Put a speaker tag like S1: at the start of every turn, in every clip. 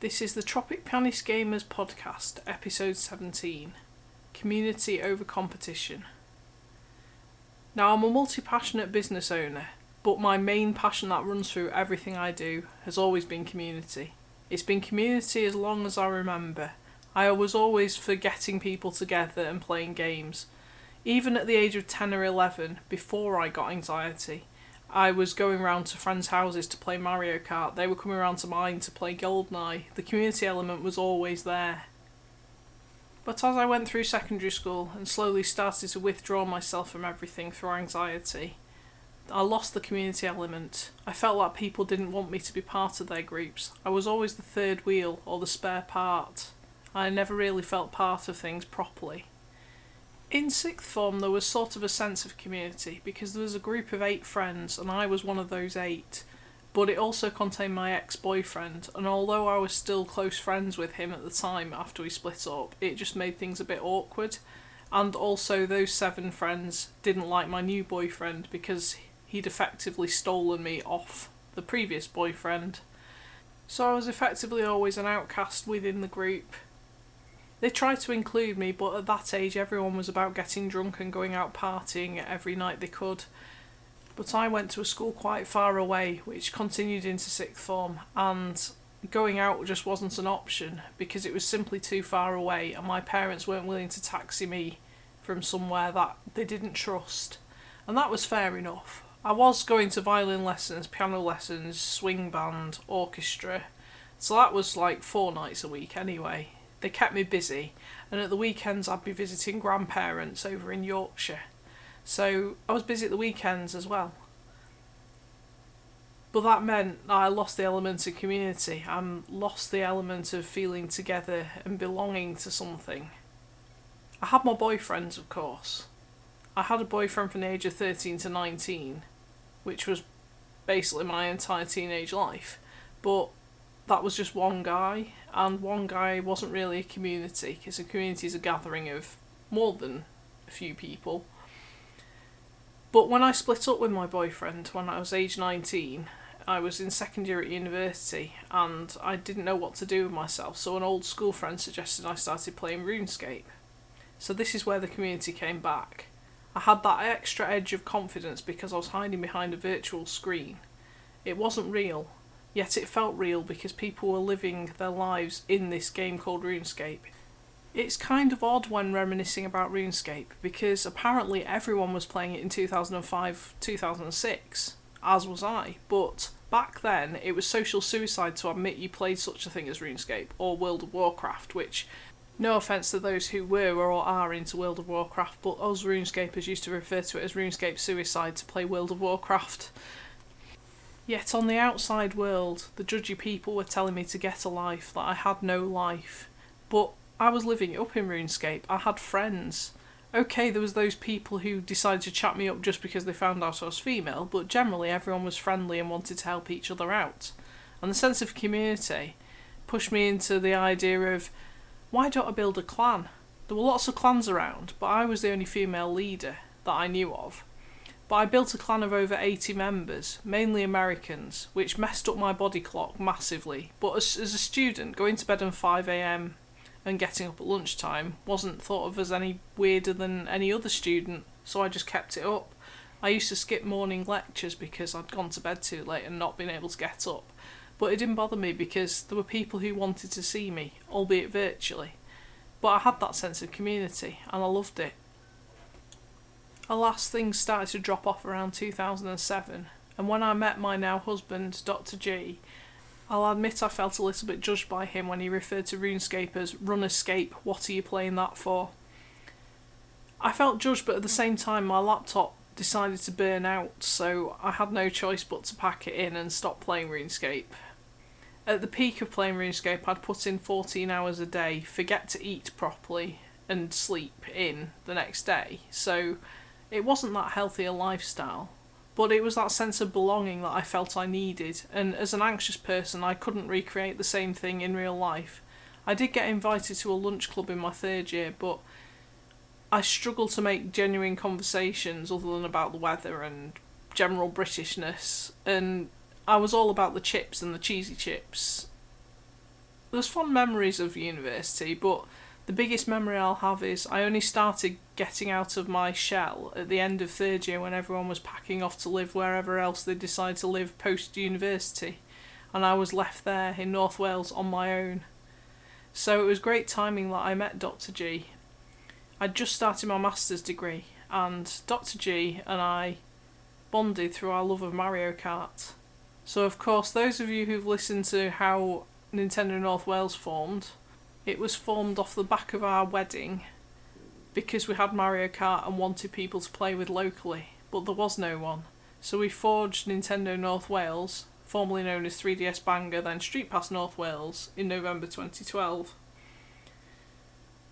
S1: This is the Tropic Pianist Gamers podcast, episode 17, Community over Competition. Now, I'm a multi-passionate business owner, but my main passion that runs through everything I do has always been community. It's been community as long as I remember. I was always for getting people together and playing games. Even at the age of 10 or 11, before I got anxiety, I was going round to friends' houses to play Mario Kart. They were coming round to mine to play GoldenEye. The community element was always there. But as I went through secondary school and slowly started to withdraw myself from everything through anxiety, I lost the community element. I felt like people didn't want me to be part of their groups. I was always the third wheel or the spare part. I never really felt part of things properly. In sixth form there was sort of a sense of community because there was a group of 8 friends and I was one of those 8, but it also contained my ex-boyfriend, and although I was still close friends with him at the time after we split up, it just made things a bit awkward. And also those 7 friends didn't like my new boyfriend because he'd effectively stolen me off the previous boyfriend. So I was effectively always an outcast within the group. They tried to include me, but at that age everyone was about getting drunk and going out partying every night they could. But I went to a school quite far away, which continued into sixth form, and going out just wasn't an option because it was simply too far away and my parents weren't willing to taxi me from somewhere that they didn't trust. And that was fair enough. I was going to violin lessons, piano lessons, swing band, orchestra, so that was like 4 nights a week anyway. They kept me busy, and at the weekends I'd be visiting grandparents over in Yorkshire. So I was busy at the weekends as well. But that meant that I lost the element of community. I lost the element of feeling together and belonging to something. I had my boyfriends, of course. I had a boyfriend from the age of 13 to 19, which was basically my entire teenage life. But that was just one guy, and one guy wasn't really a community, because a community is a gathering of more than a few people. But when I split up with my boyfriend when I was age 19, I was in second year at university, and I didn't know what to do with myself, so an old school friend suggested I started playing RuneScape. So this is where the community came back. I had that extra edge of confidence because I was hiding behind a virtual screen. It wasn't real. Yet it felt real because people were living their lives in this game called RuneScape. It's kind of odd when reminiscing about RuneScape because apparently everyone was playing it in 2005-2006, as was I, but back then it was social suicide to admit you played such a thing as RuneScape or World of Warcraft, which, no offence to those who were or are into World of Warcraft, but us RuneScapers used to refer to it as RuneScape suicide to play World of Warcraft. Yet on the outside world, the judgy people were telling me to get a life, that I had no life. But I was living it up in RuneScape. I had friends. Okay, there was those people who decided to chat me up just because they found out I was female, but generally everyone was friendly and wanted to help each other out. And the sense of community pushed me into the idea of, why don't I build a clan? There were lots of clans around, but I was the only female leader that I knew of. But I built a clan of over 80 members, mainly Americans, which messed up my body clock massively. But as a student, going to bed at 5 a.m. and getting up at lunchtime wasn't thought of as any weirder than any other student, so I just kept it up. I used to skip morning lectures because I'd gone to bed too late and not been able to get up. But it didn't bother me because there were people who wanted to see me, albeit virtually. But I had that sense of community, and I loved it. Alas, things started to drop off around 2007, and when I met my now husband, Dr. G, I'll admit I felt a little bit judged by him when he referred to RuneScape as Run Escape, what are you playing that for? I felt judged, but at the same time my laptop decided to burn out, so I had no choice but to pack it in and stop playing RuneScape. At the peak of playing RuneScape, I'd put in 14 hours a day, forget to eat properly, and sleep in the next day, so it wasn't that healthy a lifestyle, but it was that sense of belonging that I felt I needed, and as an anxious person I couldn't recreate the same thing in real life. I did get invited to a lunch club in my 3rd year, but I struggled to make genuine conversations other than about the weather and general Britishness, and I was all about the chips and the cheesy chips. there's fond memories of university, but the biggest memory I'll have is I only started getting out of my shell at the end of third year when everyone was packing off to live wherever else they decided to live post-university, and I was left there in North Wales on my own. So it was great timing that I met Dr. G. I'd just started my master's degree, and Dr. G and I bonded through our love of Mario Kart. So of course, those of you who've listened to how Nintendo North Wales formed, it was formed off the back of our wedding because we had Mario Kart and wanted people to play with locally, but there was no one. So we forged Nintendo North Wales, formerly known as 3DS Bangor, then Street Pass North Wales, in November 2012.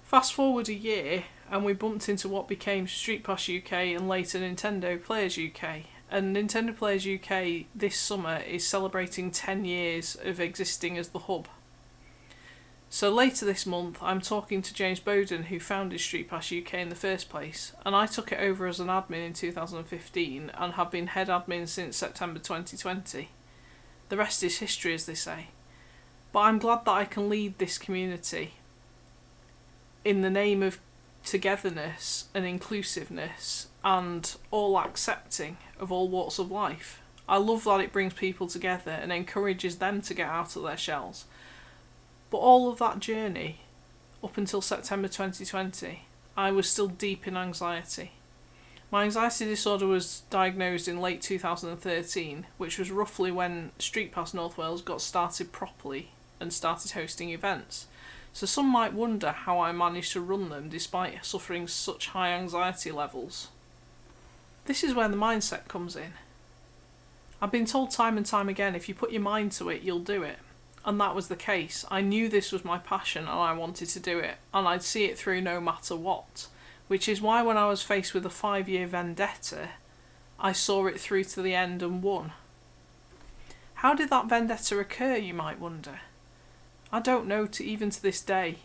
S1: Fast forward a year and we bumped into what became Street Pass UK and later Nintendo Players UK. And Nintendo Players UK this summer is celebrating 10 years of existing as the hub. So later this month I'm talking to James Bowden, who founded Street Pass UK in the first place, and I took it over as an admin in 2015 and have been head admin since September 2020. The rest is history, as they say. But I'm glad that I can lead this community in the name of togetherness and inclusiveness and all accepting of all walks of life. I love that it brings people together and encourages them to get out of their shells. But all of that journey, up until September 2020, I was still deep in anxiety. My anxiety disorder was diagnosed in late 2013, which was roughly when Street Pass North Wales got started properly and started hosting events. So some might wonder how I managed to run them despite suffering such high anxiety levels. This is where the mindset comes in. I've been told time and time again, if you put your mind to it, you'll do it. And that was the case. I knew this was my passion and I wanted to do it, and I'd see it through no matter what. Which is why when I was faced with a 5-year vendetta, I saw it through to the end and won. How did that vendetta occur, you might wonder? I don't know even to this day.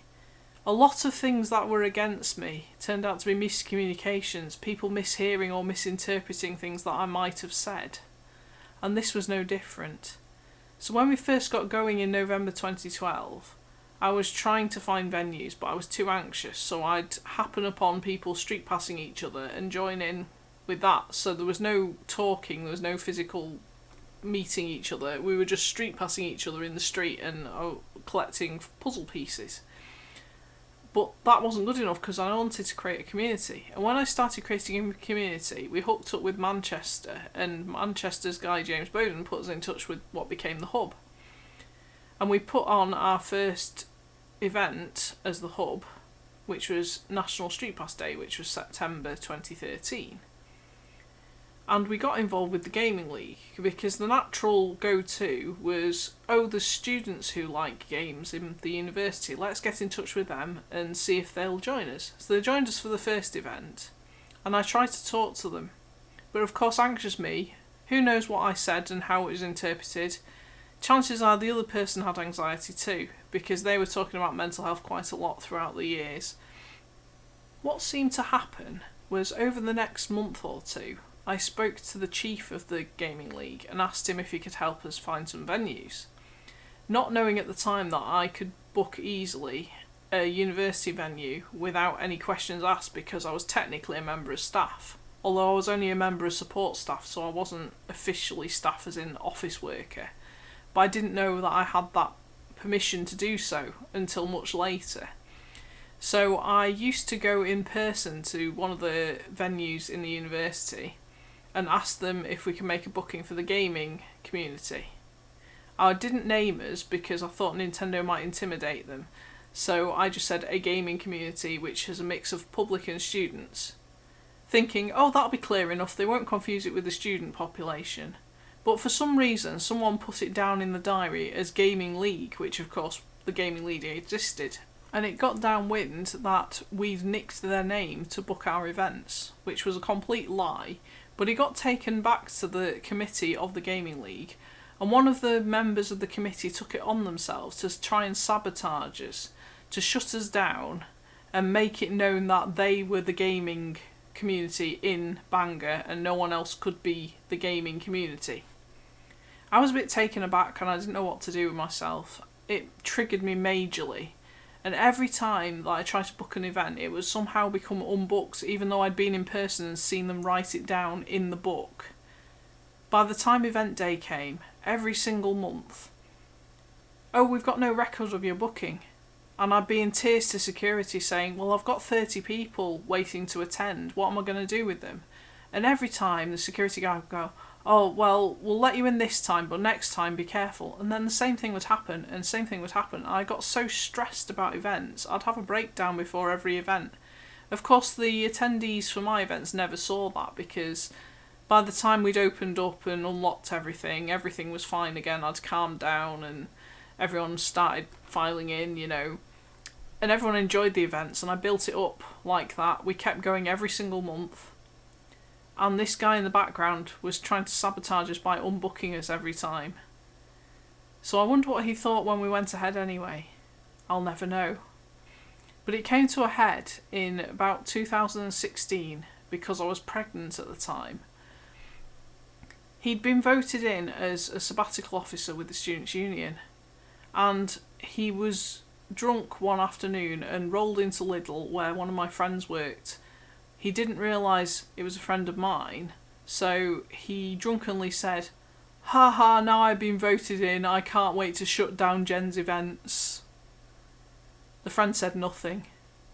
S1: A lot of things that were against me turned out to be miscommunications, people mishearing or misinterpreting things that I might have said. And this was no different. So when we first got going in November 2012, I was trying to find venues, but I was too anxious, so I'd happen upon people street passing each other and join in with that. So there was no talking, there was no physical meeting each other. We were just street passing each other in the street and collecting puzzle pieces. But that wasn't good enough because I wanted to create a community. And when I started creating a community, we hooked up with Manchester, and Manchester's guy James Bowden put us in touch with what became the hub. And we put on our first event as the hub, which was National Street Pass Day, which was September 2013. And we got involved with the Gaming League because the natural go-to was, there's students who like games in the university, let's get in touch with them and see if they'll join us. So they joined us for the first event, and I tried to talk to them. But of course, anxious me, who knows what I said and how it was interpreted. Chances are the other person had anxiety too, because they were talking about mental health quite a lot throughout the years. What seemed to happen was over the next month or two, I spoke to the chief of the Gaming League and asked him if he could help us find some venues. Not knowing at the time that I could book easily a university venue without any questions asked because I was technically a member of staff. Although I was only a member of support staff, so I wasn't officially staff as in office worker. But I didn't know that I had that permission to do so until much later. So I used to go in person to one of the venues in the university and ask them if we could make a booking for the gaming community. I didn't name us because I thought Nintendo might intimidate them, so I just said a gaming community which is a mix of public and students, thinking, that'll be clear enough, they won't confuse it with the student population. But for some reason, someone put it down in the diary as Gaming League, which of course the Gaming League existed. And it got downwind that we'd nicked their name to book our events, which was a complete lie. But it got taken back to the committee of the Gaming League, and one of the members of the committee took it on themselves to try and sabotage us, to shut us down, and make it known that they were the gaming community in Bangor and no one else could be the gaming community. I was a bit taken aback and I didn't know what to do with myself. it triggered me majorly. And every time that I tried to book an event, it would somehow become unbooked, even though I'd been in person and seen them write it down in the book. By the time event day came, every single month, "Oh, we've got no record of your booking." And I'd be in tears to security saying, "Well, I've got 30 people waiting to attend. What am I going to do with them?" And every time the security guy would go, "Oh, well, we'll let you in this time, but next time be careful." And then the same thing would happen, and the same thing would happen. I got so stressed about events, I'd have a breakdown before every event. Of course, the attendees for my events never saw that, because by the time we'd opened up and unlocked everything was fine again. I'd calmed down and everyone started filing in, and everyone enjoyed the events, and I built it up like that. We kept going every single month. And this guy in the background was trying to sabotage us by unbooking us every time. So I wonder what he thought when we went ahead anyway. I'll never know. But it came to a head in about 2016 because I was pregnant at the time. He'd been voted in as a sabbatical officer with the Students' Union, and he was drunk one afternoon and rolled into Lidl where one of my friends worked. He didn't realise it was a friend of mine, so he drunkenly said, "Ha ha, now I've been voted in, I can't wait to shut down Jen's events." The friend said nothing.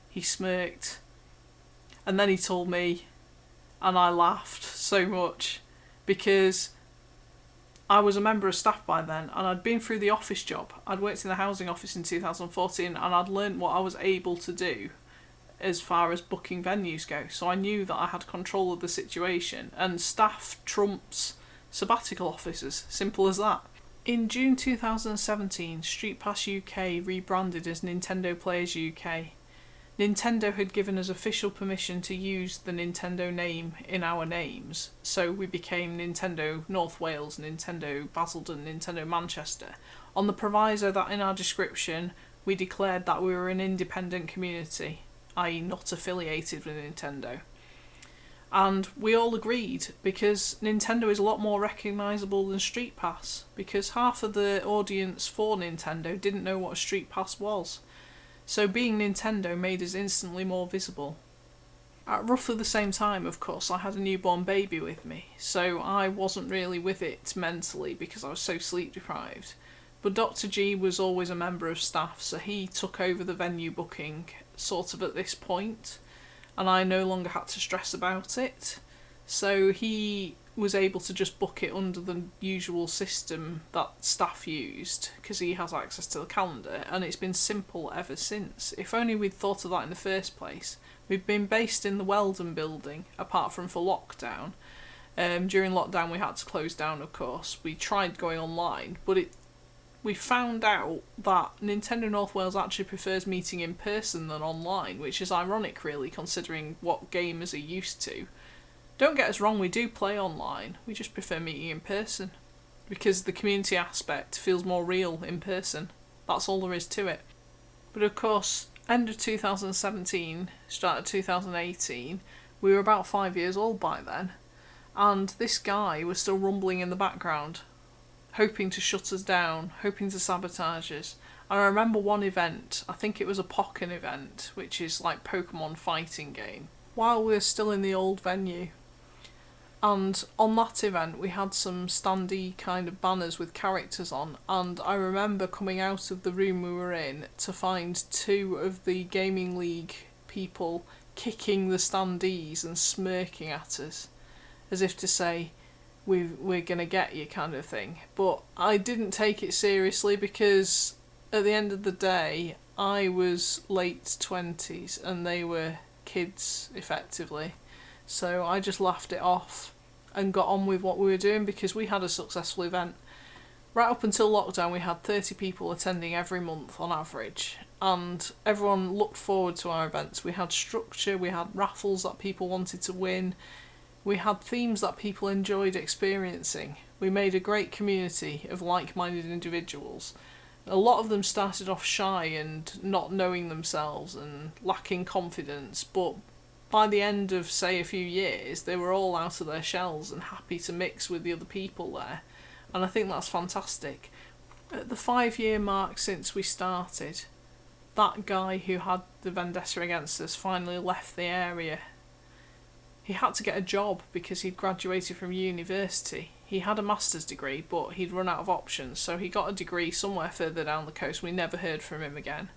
S1: He smirked. And then he told me, and I laughed so much, because I was a member of staff by then, and I'd been through the office job. I'd worked in the housing office in 2014, and I'd learnt what I was able to do as far as booking venues go. So I knew that I had control of the situation, and staff trumps sabbatical officers. Simple as that. In June 2017, Street Pass UK rebranded as Nintendo Players UK. Nintendo had given us official permission to use the Nintendo name in our names, so we became Nintendo North Wales, Nintendo Basildon, Nintendo Manchester, on the proviso that in our description we declared that we were an independent community, i.e. not affiliated with Nintendo. And we all agreed, because Nintendo is a lot more recognisable than Street Pass, because half of the audience for Nintendo didn't know what a Street Pass was. So being Nintendo made us instantly more visible. At roughly the same time, of course, I had a newborn baby with me, so I wasn't really with it mentally because I was so sleep deprived. But Dr. G was always a member of staff, so he took over the venue booking sort of at this point, and I no longer had to stress about it. So he was able to just book it under the usual system that staff used, because he has access to the calendar, and it's been simple ever since. If only we'd thought of that in the first place. We've been based in the Weldon building, apart from for lockdown. During lockdown we had to close down, of course. We tried going online, but we found out that Nintendo North Wales actually prefers meeting in person than online, which is ironic really, considering what gamers are used to. Don't get us wrong, we do play online, we just prefer meeting in person, because the community aspect feels more real in person. That's all there is to it. But of course, end of 2017, start of 2018, we were about 5 years old by then, and this guy was still rumbling in the background, hoping to shut us down, hoping to sabotage us. And I remember one event, I think it was a Pokken event, which is like Pokemon fighting game, while we were still in the old venue. And on that event we had some standee kind of banners with characters on, and I remember coming out of the room we were in to find two of the Gaming League people kicking the standees and smirking at us, as if to say, we're gonna get you kind of thing. But I didn't take it seriously, because at the end of the day I was late 20s and they were kids effectively. So I just laughed it off and got on with what we were doing, because we had a successful event. Right up until lockdown we had 30 people attending every month on average, and everyone looked forward to our events. We had structure, we had raffles that people wanted to win, we had themes that people enjoyed experiencing. We made a great community of like-minded individuals. A lot of them started off shy and not knowing themselves and lacking confidence, but by the end of, say, a few years, they were all out of their shells and happy to mix with the other people there. And I think that's fantastic. At the 5-year mark since we started, that guy who had the vendetta against us finally left the area. He had to get a job because he'd graduated from university. He had a master's degree, but he'd run out of options, so he got a degree somewhere further down the coast. We never heard from him again.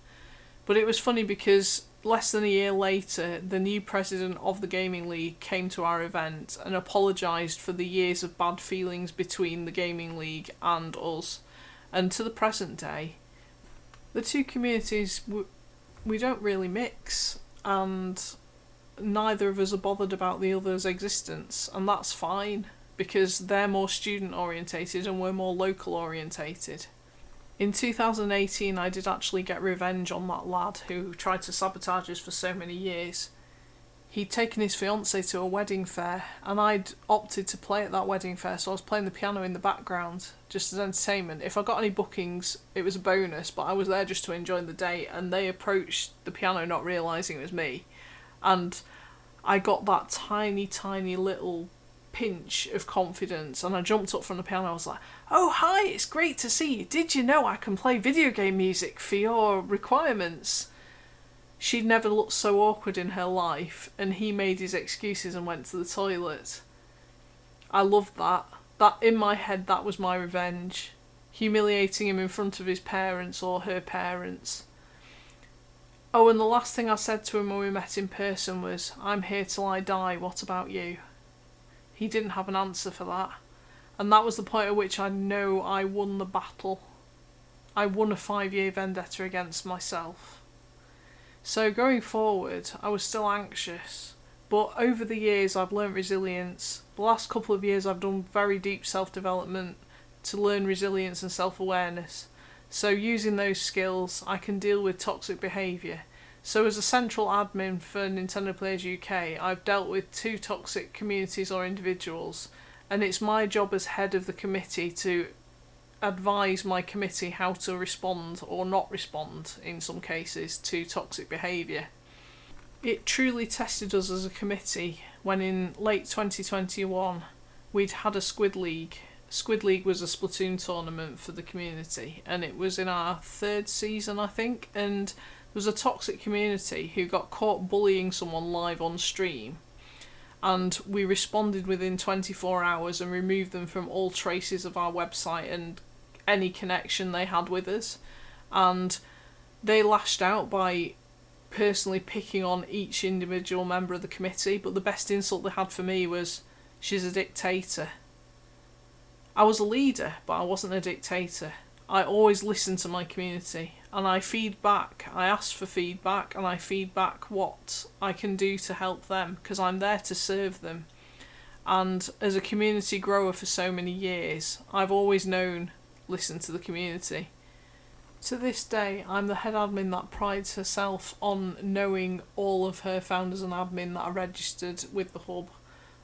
S1: But it was funny because less than a year later, the new president of the Gaming League came to our event and apologised for the years of bad feelings between the Gaming League and us. And to the present day, the two communities, we don't really mix, and neither of us are bothered about the other's existence, and that's fine, because they're more student orientated and we're more local orientated. In 2018, I did actually get revenge on that lad who tried to sabotage us for so many years. He'd taken his fiancée to a wedding fair, and I'd opted to play at that wedding fair, so I was playing the piano in the background, just as entertainment. If I got any bookings, it was a bonus, but I was there just to enjoy the day, and they approached the piano not realising it was me. And I got that tiny, tiny little pinch of confidence, and I jumped up from the piano. I was like, "Oh, hi, it's great to see you. Did you know I can play video game music for your requirements?" She'd never looked so awkward in her life, and he made his excuses and went to the toilet. I loved that. That, in my head, that was my revenge. Humiliating him in front of his parents or her parents. Oh, and the last thing I said to him when we met in person was, "I'm here till I die, what about you?" He didn't have an answer for that. And that was the point at which I know I won the battle. I won a 5-year vendetta against myself. So going forward, I was still anxious, but over the years I've learnt resilience. The last couple of years I've done very deep self-development to learn resilience and self-awareness. So using those skills, I can deal with toxic behaviour. So as a central admin for Nintendo Players UK, I've dealt with 2 toxic communities or individuals, and it's my job as head of the committee to advise my committee how to respond or not respond in some cases to toxic behaviour. It truly tested us as a committee when in late 2021 we'd had a Squid League. Squid League was a Splatoon tournament for the community, and it was in our 3rd season, I think, and there was a toxic community who got caught bullying someone live on stream, and we responded within 24 hours and removed them from all traces of our website and any connection they had with us. And they lashed out by personally picking on each individual member of the committee, but the best insult they had for me was, "She's a dictator." I was a leader, but I wasn't a dictator. I always listen to my community, and I feed back. I ask for feedback, and I feed back what I can do to help them, because I'm there to serve them. And as a community grower for so many years, I've always known, listen to the community. To this day, I'm the head admin that prides herself on knowing all of her founders and admin that are registered with the hub.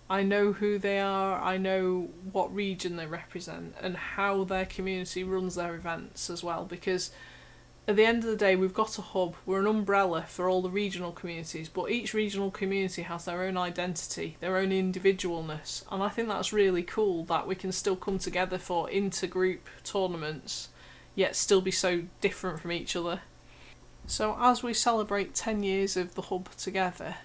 S1: I know who they are, I know what region they represent, and how their community runs their events as well, because at the end of the day, we've got a hub, we're an umbrella for all the regional communities, but each regional community has their own identity, their own individualness, and I think that's really cool that we can still come together for intergroup tournaments, yet still be so different from each other. So as we celebrate 10 years of the hub together,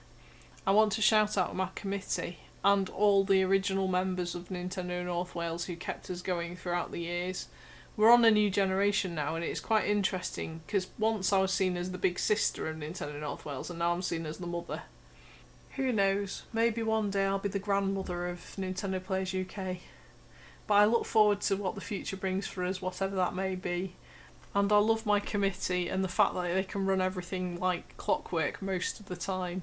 S1: I want to shout out my committee and all the original members of Nintendo North Wales who kept us going throughout the years. We're on a new generation now, and it's quite interesting because once I was seen as the big sister of Nintendo North Wales, and now I'm seen as the mother. Who knows, maybe one day I'll be the grandmother of Nintendo Players UK. But I look forward to what the future brings for us, whatever that may be. And I love my committee and the fact that they can run everything like clockwork most of the time.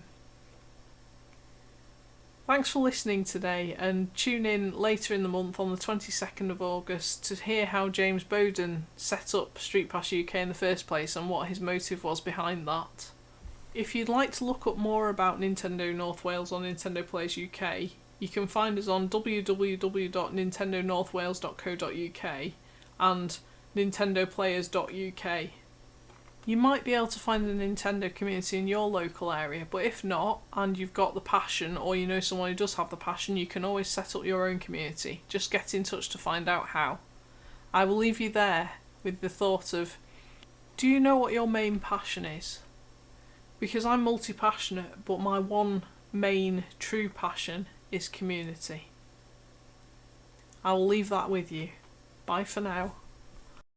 S1: Thanks for listening today, and tune in later in the month on the 22nd of August to hear how James Bowden set up Street Pass UK in the first place and what his motive was behind that. If you'd like to look up more about Nintendo North Wales on Nintendo Players UK, you can find us on www.nintendonorthwales.co.uk and nintendoplayers.uk. You might be able to find a Nintendo community in your local area, but if not, and you've got the passion, or you know someone who does have the passion, you can always set up your own community. Just get in touch to find out how. I will leave you there with the thought of, do you know what your main passion is? Because I'm multi-passionate, but my one main true passion is community. I will leave that with you. Bye for now.